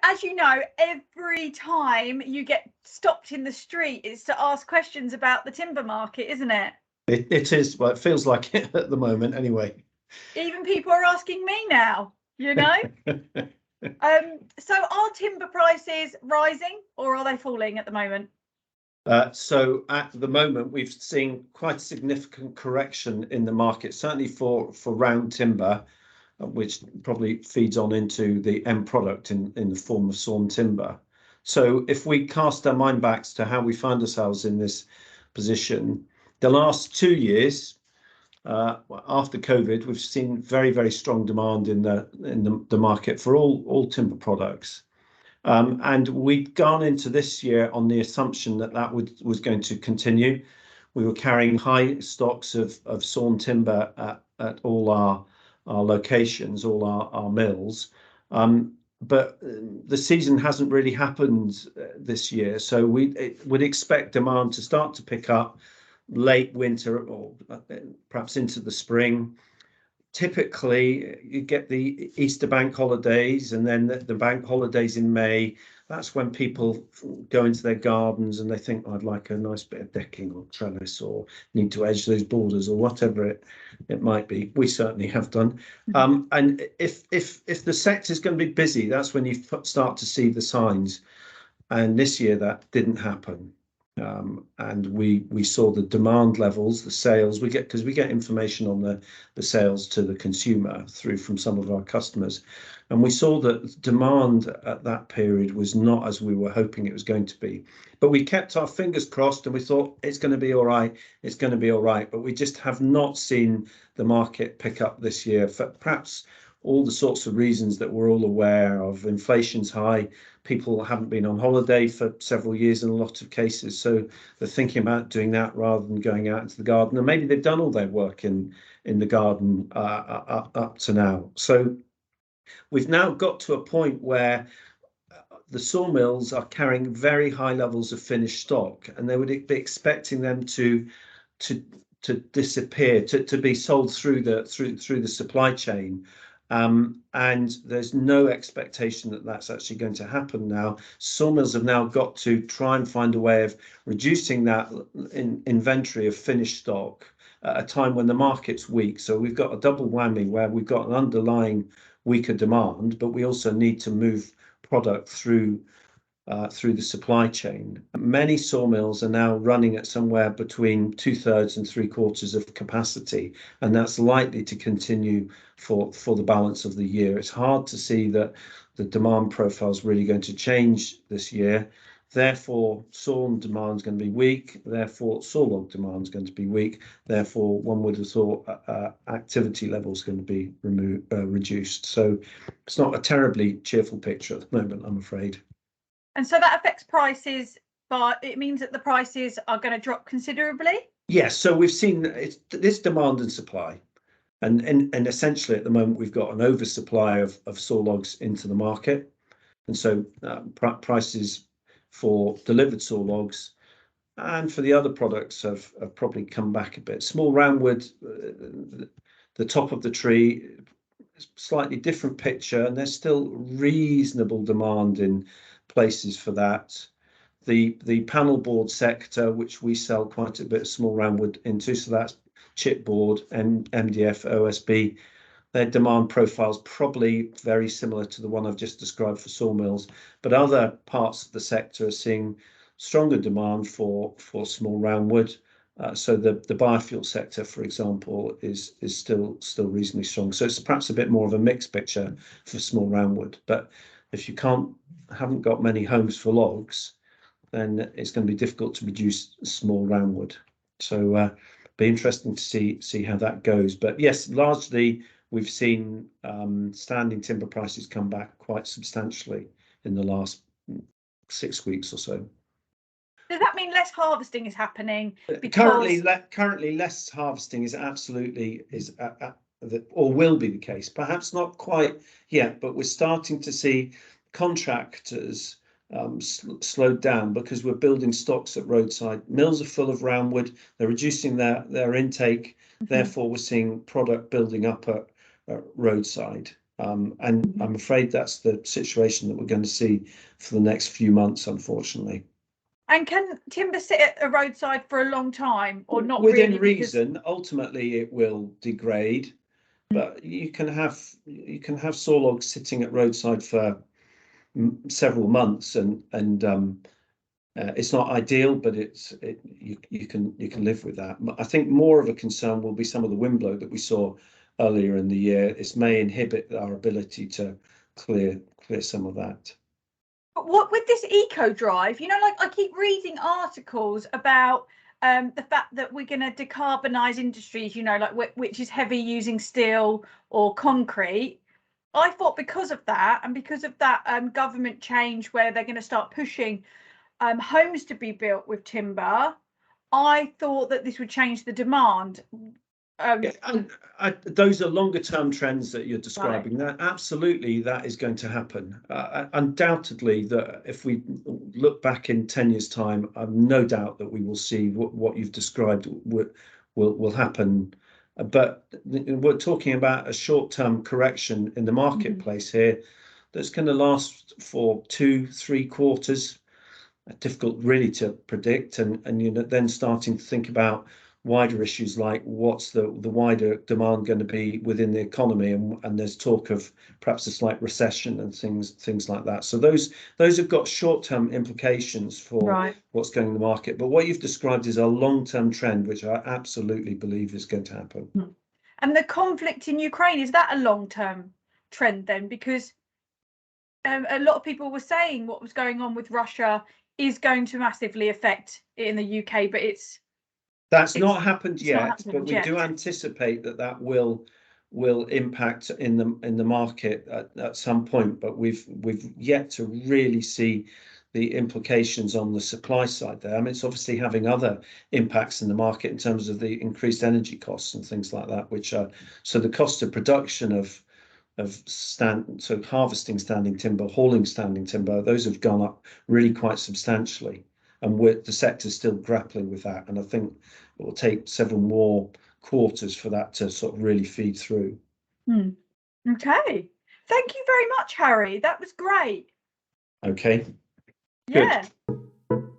as you know, every time you get stopped in the street, it's to ask questions about the timber market, isn't it? It is. Well, it feels like it at the moment anyway. Even people are asking me now, you know. So are timber prices rising or are they falling at the moment? So at the moment, we've seen quite a significant correction in the market, certainly for round timber, which probably feeds on into the end product in the form of sawn timber. So if we cast our mind back to how we find ourselves in this position, the last 2 years, after COVID, we've seen very, very strong demand in the market for all timber products. And we'd gone into this year on the assumption that was going to continue. We were carrying high stocks of sawn timber at all our locations, all our mills. But the season hasn't really happened this year. So we would expect demand to start to pick up late winter or perhaps into the spring. Typically, you get the Easter bank holidays and then the bank holidays in May. That's when people go into their gardens and they think, I'd like a nice bit of decking or trellis or need to edge those borders or whatever it might be. We certainly have done. And if the sector is going to be busy, that's when you start to see the signs. And this year that didn't happen. And we saw the demand levels, the sales we get, because we get information on the sales to the consumer through from some of our customers, and we saw that demand at that period was not as we were hoping it was going to be. But we kept our fingers crossed and we thought it's going to be all right, it's going to be all right. But we just have not seen the market pick up this year for perhaps all the sorts of reasons that we're all aware of. Inflation's high. People haven't been on holiday for several years in a lot of cases, so they're thinking about doing that rather than going out into the garden. And maybe they've done all their work in the garden up to now. So we've now got to a point where the sawmills are carrying very high levels of finished stock, and they would be expecting them to disappear, to be sold through the supply chain. And there's no expectation that that's actually going to happen now. Sawmills have now got to try and find a way of reducing that inventory of finished stock at a time when the market's weak. So we've got a double whammy where we've got an underlying weaker demand, but we also need to move product through the supply chain. Many sawmills are now running at somewhere between 2/3 and 3/4 of capacity, and that's likely to continue for the balance of the year. It's hard to see that the demand profile is really going to change this year. Therefore, sawn demand is going to be weak. Therefore, sawlog demand is going to be weak. Therefore, one would have thought activity level is going to be reduced. So it's not a terribly cheerful picture at the moment, I'm afraid. And so that affects prices, but it means that the prices are going to drop considerably? Yes, so we've seen this demand and supply. And essentially at the moment we've got an oversupply of sawlogs into the market. And so prices for delivered sawlogs and for the other products have probably come back a bit. Small roundwood, the top of the tree, slightly different picture, and there's still reasonable demand in places for that. The panel board sector, which we sell quite a bit of small roundwood into, so that's chipboard and MDF, OSB, their demand profile is probably very similar to the one I've just described for sawmills. But other parts of the sector are seeing stronger demand for small roundwood. So the biofuel sector, for example, is still reasonably strong. So it's perhaps a bit more of a mixed picture for small roundwood. But if you haven't got many homes for logs, then it's going to be difficult to produce small roundwood. So be interesting to see how that goes. But yes, largely we've seen standing timber prices come back quite substantially in the last 6 weeks or so. Does that mean less harvesting is happening? Currently, less harvesting is or will be the case. Perhaps not quite yet, but we're starting to see contractors slowed down because we're building stocks at roadside. Mills are full of roundwood. They're reducing their intake. Mm-hmm. Therefore, we're seeing product building up at roadside. And I'm afraid that's the situation that we're going to see for the next few months, unfortunately. And can timber sit at a roadside for a long time, or not Within really? Because reason, ultimately it will degrade, but you can have sawlogs sitting at roadside for several months, and it's not ideal, but you can live with that. I think more of a concern will be some of the wind blow that we saw earlier in the year. It may inhibit our ability to clear some of that. but what with this eco drive, like I keep reading articles about the fact that we're going to decarbonize industries, like which is heavy using steel or concrete. I thought because of that, and because of that government change where they're going to start pushing homes to be built with timber, I thought that this would change the demand. Yeah, and those are longer term trends that you're describing. Right. That absolutely, that is going to happen. Undoubtedly, that if we look back in 10 years' time, I've no doubt that we will see what you've described will happen. But we're talking about a short term correction in the marketplace here that's going to last for 2-3 quarters. Difficult really to predict, and then starting to think about wider issues like what's the wider demand going to be within the economy, and there's talk of perhaps a slight recession and things like that. So those have got short-term implications for what's going in the market. But what you've described is a long-term trend, which I absolutely believe is going to happen. And the conflict in Ukraine, is that a long-term trend then? Because a lot of people were saying what was going on with Russia is going to massively affect it in the UK, but that's not happened yet, but we yet. do anticipate that will impact in the market at some point. But we've yet to really see the implications on the supply side there. I mean, it's obviously having other impacts in the market in terms of the increased energy costs and things like that, which are so the cost of production of harvesting standing timber, hauling standing timber, those have gone up really quite substantially, and the sector's still grappling with that. And I think it will take several more quarters for that to sort of really feed through. Okay, thank you very much, Harry. That was great. Okay, yeah. good.